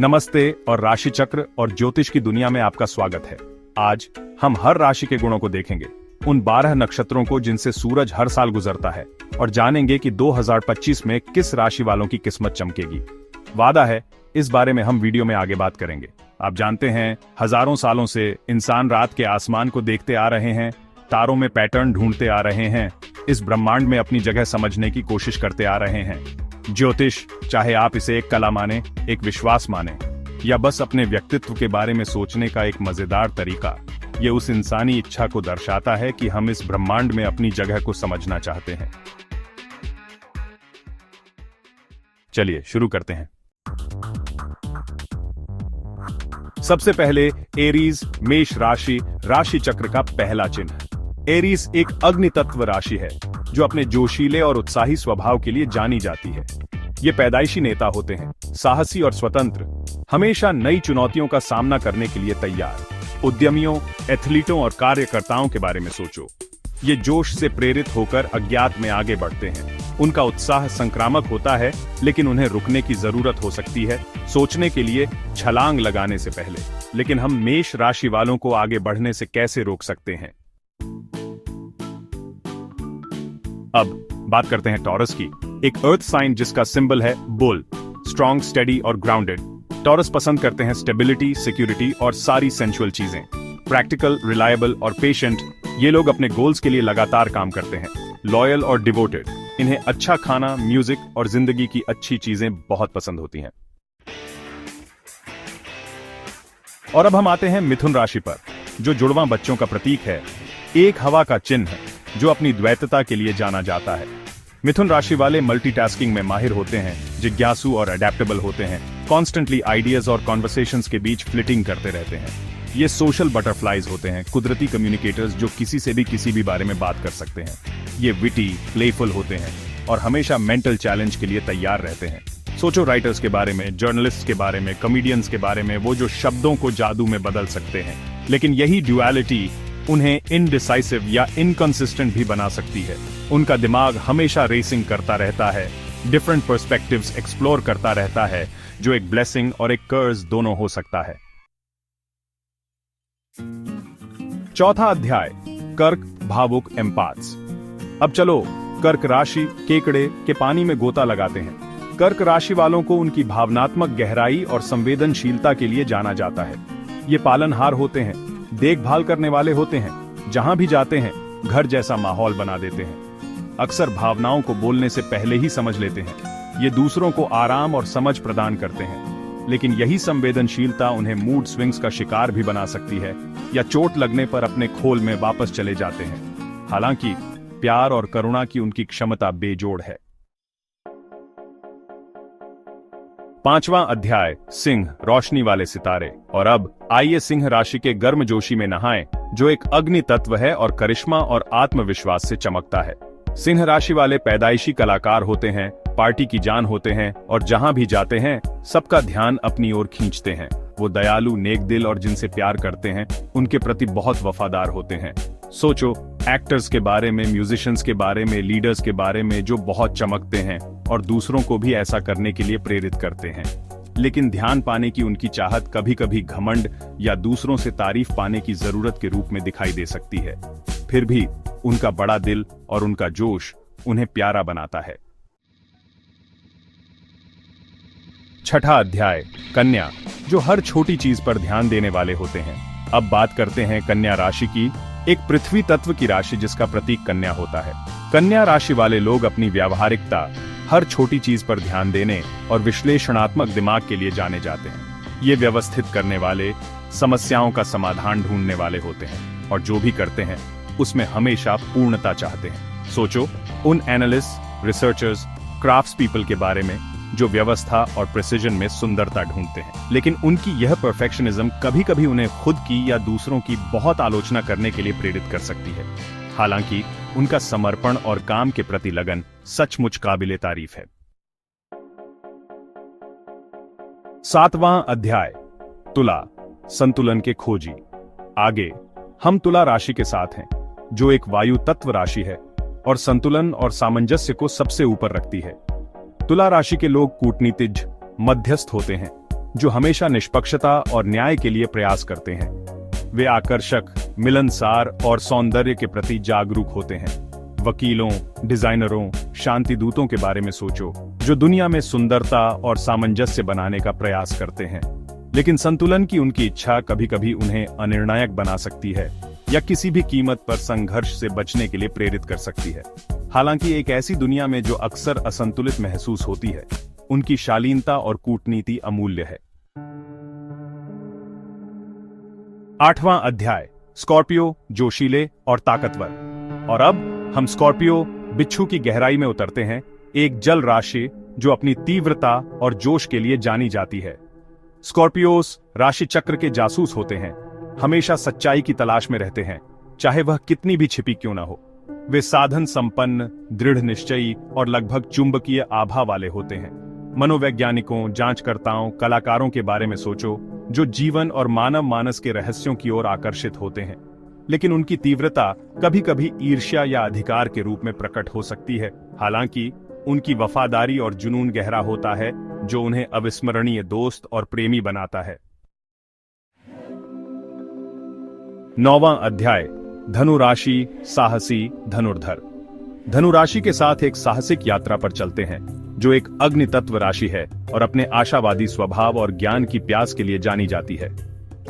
नमस्ते और राशि चक्र और ज्योतिष की दुनिया में आपका स्वागत है। आज हम हर राशि के गुणों को देखेंगे, उन 12 नक्षत्रों को जिनसे सूरज हर साल गुजरता है, और जानेंगे कि 2025 में किस राशि वालों की किस्मत चमकेगी। वादा है इस बारे में हम वीडियो में आगे बात करेंगे। आप जानते हैं, हजारों सालों से इंसान रात के आसमान को देखते आ रहे हैं, तारों में पैटर्न ढूंढते आ रहे हैं, इस ब्रह्मांड में अपनी जगह समझने की कोशिश करते आ रहे हैं। ज्योतिष, चाहे आप इसे एक कला माने, एक विश्वास माने, या बस अपने व्यक्तित्व के बारे में सोचने का एक मजेदार तरीका, ये उस इंसानी इच्छा को दर्शाता है कि हम इस ब्रह्मांड में अपनी जगह को समझना चाहते हैं। चलिए शुरू करते हैं। सबसे पहले एरीज, मेष राशि, राशि चक्र का पहला चिन्ह। एरीज एक अग्नि तत्व राशि है जो अपने जोशीले और उत्साही स्वभाव के लिए जानी जाती है। ये पैदाइशी नेता होते हैं, साहसी और स्वतंत्र, हमेशा नई चुनौतियों का सामना करने के लिए तैयार। उद्यमियों, एथलीटों और कार्यकर्ताओं के बारे में सोचो। ये जोश से प्रेरित होकर अज्ञात में आगे बढ़ते हैं। उनका उत्साह संक्रामक होता है, लेकिन उन्हें रुकने की जरूरत हो सकती है, सोचने के लिए, छलांग लगाने से पहले। लेकिन हम मेष राशि वालों को आगे बढ़ने से कैसे रोक सकते हैं? अब बात करते हैं टॉरस की, एक अर्थ साइन जिसका सिंबल है बुल। स्ट्रॉन्ग, स्टेडी और ग्राउंडेड। टॉरस पसंद करते हैं स्टेबिलिटी, सिक्योरिटी और सारी सेंसुअल चीजें। प्रैक्टिकल, रिलायबल और पेशेंट, ये लोग अपने गोल्स के लिए लगातार काम करते हैं। लॉयल और डिवोटेड, इन्हें अच्छा खाना, म्यूजिक और जिंदगी की अच्छी चीजें बहुत पसंद होती हैं। और अब हम आते हैं मिथुन राशि पर, जो जुड़वां बच्चों का प्रतीक है, एक हवा का चिन्ह जो अपनी द्वैतता के लिए जाना जाता है। मिथुन राशि वाले मल्टीटास्किंग में माहिर होते हैं, जिज्ञासु और अडेप्टेबल होते हैं, कॉन्स्टेंटली आइडियाज और कॉन्वर्सेशंस के बीच फ्लिटिंग करते रहते हैं। ये सोशल बटरफ्लाइज होते हैं, कुदरती कम्युनिकेटर्स जो किसी से भी किसी भी बारे में बात कर सकते हैं। ये विटी, प्लेफुल होते हैं और हमेशा मेंटल चैलेंज के लिए तैयार रहते हैं। सोचो राइटर्स के बारे में, जर्नलिस्ट के बारे में, कॉमेडियंस के बारे में, वो जो शब्दों को जादू में बदल सकते हैं। लेकिन यही ड्युअलिटी उन्हें इनडिसाइसिव या इनकंसिस्टेंट भी बना सकती है। उनका दिमाग हमेशा रेसिंग करता रहता है, डिफरेंट पर्सपेक्टिव्स एक्सप्लोर करता रहता है, जो एक ब्लेसिंग और एक कर्ज दोनों हो सकता है। चौथा अध्याय, कर्क, भावुक, एम्पाथ्स। अब चलो कर्क राशि केकड़े के पानी में गोता लगाते हैं। कर्क राशि वालों को उनकी भावनात्मक गहराई और संवेदनशीलता के लिए जाना जाता है। ये पालनहार होते हैं, देखभाल करने वाले होते हैं, जहां भी जाते हैं घर जैसा माहौल बना देते हैं। अक्सर भावनाओं को बोलने से पहले ही समझ लेते हैं। ये दूसरों को आराम और समझ प्रदान करते हैं, लेकिन यही संवेदनशीलता उन्हें मूड स्विंग्स का शिकार भी बना सकती है, या चोट लगने पर अपने खोल में वापस चले जाते हैं। हालांकि प्यार और करुणा की उनकी क्षमता बेजोड़ है। पांचवां अध्याय, सिंह, रोशनी वाले सितारे। और अब आइए सिंह राशि के गर्मजोशी में नहाएं, जो एक अग्नि तत्व है और करिश्मा और आत्मविश्वास से चमकता है। सिंह राशि वाले पैदाइशी कलाकार होते हैं, पार्टी की जान होते हैं और जहां भी जाते हैं सबका ध्यान अपनी ओर खींचते हैं। वो दयालु, नेक दिल और जिनसे प्यार करते हैं उनके प्रति बहुत वफादार होते हैं। सोचो एक्टर्स के बारे में, म्यूजिशियंस के बारे में, लीडर्स के बारे में, जो बहुत चमकते हैं और दूसरों को भी ऐसा करने के लिए प्रेरित करते हैं। लेकिन ध्यान पाने की उनकी चाहत कभी कभी घमंड या दूसरों से तारीफ पाने की जरूरत के रूप में दिखाई दे सकती है। फिर भी उनका बड़ा दिल और उनका जोश उन्हें प्यारा बनाता है। छठा अध्याय, कन्या, जो हर छोटी चीज पर ध्यान देने वाले होते हैं। अब बात करते हैं कन्या राशि की, एक पृथ्वी तत्व की राशि जिसका प्रतीक कन्या होता है। कन्या राशि वाले लोग अपनी व्यावहारिकता, हर छोटी चीज पर ध्यान देने और विश्लेषणात्मक दिमाग के लिए जाने जाते हैं। ये व्यवस्थित करने वाले, समस्याओं का समाधान ढूंढने वाले होते हैं और जो भी करते हैं उसमें हमेशा पूर्णता चाहते हैं। सोचो उन एनालिस्ट, रिसर्चर्स, क्राफ्ट्स पीपल के बारे में जो व्यवस्था और प्रिसिजन में सुंदरता ढूंढते हैं। लेकिन उनकी यह परफेक्शनिज्म कभी कभी उन्हें खुद की या दूसरों की बहुत आलोचना करने के लिए प्रेरित कर सकती है। हालांकि उनका समर्पण और काम के प्रति लगन सचमुच काबिले तारीफ है। सातवां अध्याय, तुला, संतुलन के खोजी। आगे हम तुला राशि के साथ हैं, जो एक वायु तत्व राशि है और संतुलन और सामंजस्य को सबसे ऊपर रखती है। तुला राशि के लोग कूटनीतिज्ञ, मध्यस्थ होते हैं। जो हमेशा निष्पक्षता और न्याय के लिए प्रयास करते हैं। वे आकर्षक, मिलनसार और सौंदर्य के प्रति जागरूक होते हैं। वकीलों, डिजाइनरों, शांति दूतों के बारे में सोचो, जो दुनिया में सुंदरता और सामंजस्य बनाने का प्रयास करते हैं। लेकिन संतुलन की उनकी इच्छा कभी कभी उन्हें अनिर्णायक बना सकती है या किसी भी कीमत पर संघर्ष से बचने के लिए प्रेरित कर सकती है। हालांकि एक ऐसी दुनिया में जो अक्सर असंतुलित महसूस होती है, उनकी शालीनता और कूटनीति अमूल्य है। 8वां अध्याय, स्कॉर्पियो, जोशीले और ताकतवर। और अब हम स्कॉर्पियो, बिच्छू की गहराई में उतरते हैं, एक जल राशि जो अपनी तीव्रता और जोश के लिए जानी जाती है। स्कॉर्पियोस राशि चक्र के जासूस होते हैं, हमेशा सच्चाई की तलाश में रहते हैं, चाहे वह कितनी भी छिपी क्यों ना हो। वे साधन संपन्न, दृढ़ निश्चयी और लगभग चुंबकीय आभा वाले होते हैं। मनोवैज्ञानिकों, जांचकर्ताओं, कलाकारों के बारे में सोचो, जो जीवन और मानव मानस के रहस्यों की ओर आकर्षित होते हैं। लेकिन उनकी तीव्रता कभी कभी ईर्ष्या या अधिकार के रूप में प्रकट हो सकती है। हालांकि उनकी वफादारी और जुनून गहरा होता है, जो उन्हें अविस्मरणीय दोस्त और प्रेमी बनाता है। 9वां अध्याय, धनु राशि, साहसी, धनुर्धर। धनु राशि के साथ एक साहसिक यात्रा पर चलते हैं, जो एक अग्नि तत्व राशि है और अपने आशावादी स्वभाव और ज्ञान की प्यास के लिए जानी जाती है।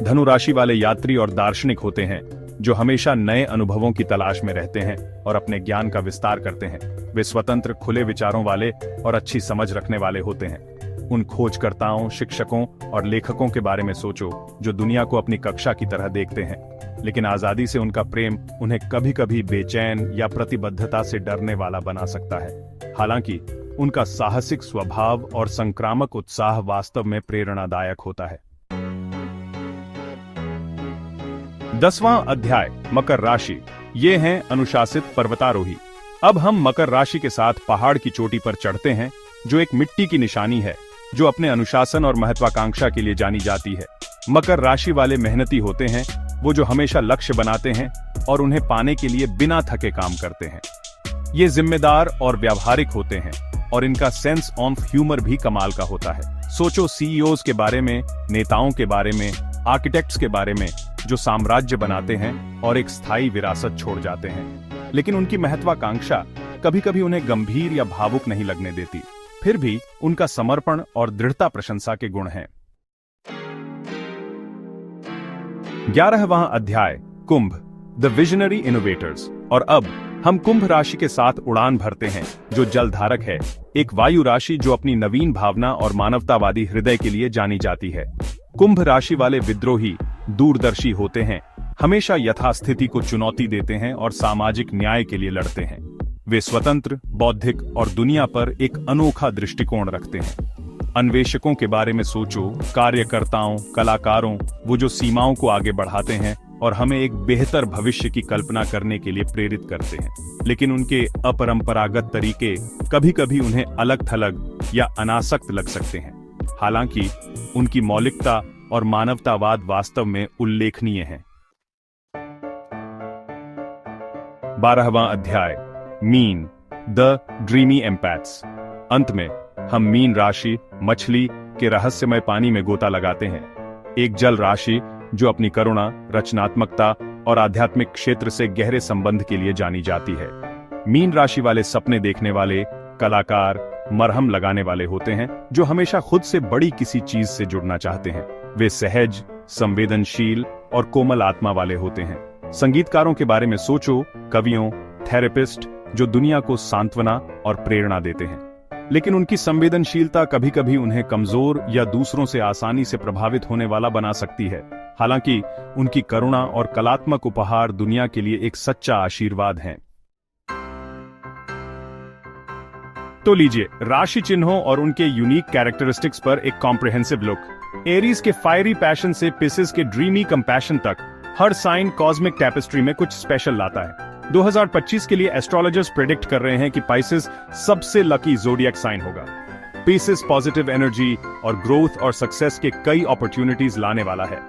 धनु राशि वाले यात्री और दार्शनिक होते हैं, जो हमेशा नए अनुभवों की तलाश में रहते हैं और अपने ज्ञान का विस्तार करते हैं। वे स्वतंत्र, खुले विचारों वाले और अच्छी समझ रखने वाले होते हैं। उन खोजकर्ताओं, शिक्षकों और लेखकों के बारे में सोचो, जो दुनिया को अपनी कक्षा की तरह देखते हैं। लेकिन आजादी से उनका प्रेम उन्हें कभी कभी बेचैन या प्रतिबद्धता से डरने वाला बना सकता है। हालांकि उनका साहसिक स्वभाव और संक्रामक उत्साह वास्तव में प्रेरणादायक होता है। 10वां अध्याय, मकर राशि। ये हैं अनुशासित पर्वतारोही। अब हम मकर राशि के साथ पहाड़ की चोटी पर चढ़ते हैं, जो एक मिट्टी की निशानी है, जो अपने अनुशासन और महत्वाकांक्षा के लिए जानी जाती है। मकर राशि वाले मेहनती होते हैं, वो जो हमेशा लक्ष्य बनाते हैं और उन्हें पाने के लिए बिना थके काम करते हैं। ये जिम्मेदार और व्यावहारिक होते हैं और इनका सेंस ऑफ ह्यूमर भी कमाल का होता है। सोचो सीईओज के बारे में, नेताओं के बारे में, आर्किटेक्ट्स के बारे में, जो साम्राज्य बनाते हैं और एक स्थायी विरासत छोड़ जाते हैं। लेकिन उनकी महत्वाकांक्षा कभी कभी उन्हें गंभीर या भावुक नहीं लगने देती। फिर भी उनका समर्पण और दृढ़ता प्रशंसा के गुण हैं। 11वां अध्याय, कुंभ, द विजनरी इनोवेटर्स। और अब हम कुंभ राशि के साथ उड़ान भरते हैं, जो जलधारक है, एक वायु राशि जो अपनी नवीन भावना और मानवतावादी हृदय के लिए जानी जाती है। कुंभ राशि वाले विद्रोही दूरदर्शी होते हैं, हमेशा यथास्थिति को चुनौती देते हैं और सामाजिक न्याय के लिए लड़ते हैं। वे स्वतंत्र, बौद्धिक और दुनिया पर एक अनोखा दृष्टिकोण रखते हैं। अन्वेषकों के बारे में सोचो, कार्यकर्ताओं, कलाकारों, वो जो सीमाओं को आगे बढ़ाते हैं और हमें एक बेहतर भविष्य की कल्पना करने के लिए प्रेरित करते हैं। लेकिन उनके अपरंपरागत तरीके कभी कभी उन्हें अलग थलग या अनासक्त लग सकते हैं। हालांकि उनकी मौलिकता और मानवतावाद वास्तव में उल्लेखनीय है। 12वां अध्याय, मीन, द ड्रीमी एम्पैथ्स। अंत में हम मीन राशि, मछली के रहस्यमय पानी में गोता लगाते हैं। एक जल राशि जो अपनी करुणा, रचनात्मकता और आध्यात्मिक क्षेत्र से गहरे संबंध के लिए जानी जाती है। मीन राशि वाले सपने देखने वाले, कलाकार, मरहम लगाने वाले होते हैं, जो हमेशा खुद से बड़ी किसी चीज से जुड़ना चाहते हैं। वे सहज, संवेदनशील और कोमल आत्मा वाले होते हैं। संगीतकारों के बारे में सोचो, कवियों, थेरेपिस्ट, जो दुनिया को सांत्वना और प्रेरणा देते हैं। लेकिन उनकी संवेदनशीलता कभी कभी उन्हें कमजोर या दूसरों से आसानी से प्रभावित होने वाला बना सकती है। हालांकि उनकी करुणा और कलात्मक उपहार दुनिया के लिए एक सच्चा आशीर्वाद हैं। तो लीजिए राशि चिन्हों और उनके यूनिक कैरेक्टरिस्टिक्स पर एक कॉम्प्रिहेंसिव लुक। एरीज के फायरी पैशन से पिसिस के ड्रीमी कंपैशन तक, हर साइन कॉस्मिक टैपेस्ट्री में कुछ स्पेशल लाता है। 2025 के लिए एस्ट्रोलॉजर्स प्रेडिक्ट कर रहे हैं कि पाइसेस सबसे लकी ज़ोडिएक साइन होगा। पिसिस पॉजिटिव एनर्जी और ग्रोथ और सक्सेस के कई अपॉर्चुनिटीज लाने वाला है।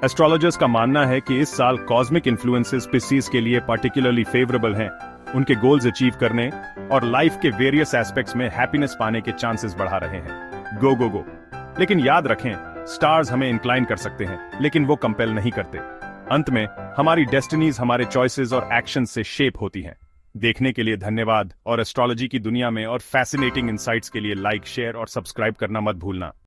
एस्ट्रोलॉजर्स का मानना है कि इस साल कॉस्मिक इन्फ्लुएंसेस पिसिस के लिए पार्टिकुलरली फेवरेबल हैं। उनके गोल्स अचीव करने और लाइफ के वेरियस एस्पेक्ट्स में हैप्पीनेस पाने के चांसेस बढ़ा रहे हैं। गो गो गो। लेकिन याद रखें, स्टार्स हमें इंक्लाइन कर सकते हैं, लेकिन वो कंपेल नहीं करते। अंत में हमारी डेस्टिनीज हमारे चॉइसेस और एक्शन से शेप होती हैं। देखने के लिए धन्यवाद और एस्ट्रोलॉजी की दुनिया में और फैसिनेटिंग इंसाइट्स के लिए लाइक, शेयर और सब्सक्राइब करना मत भूलना।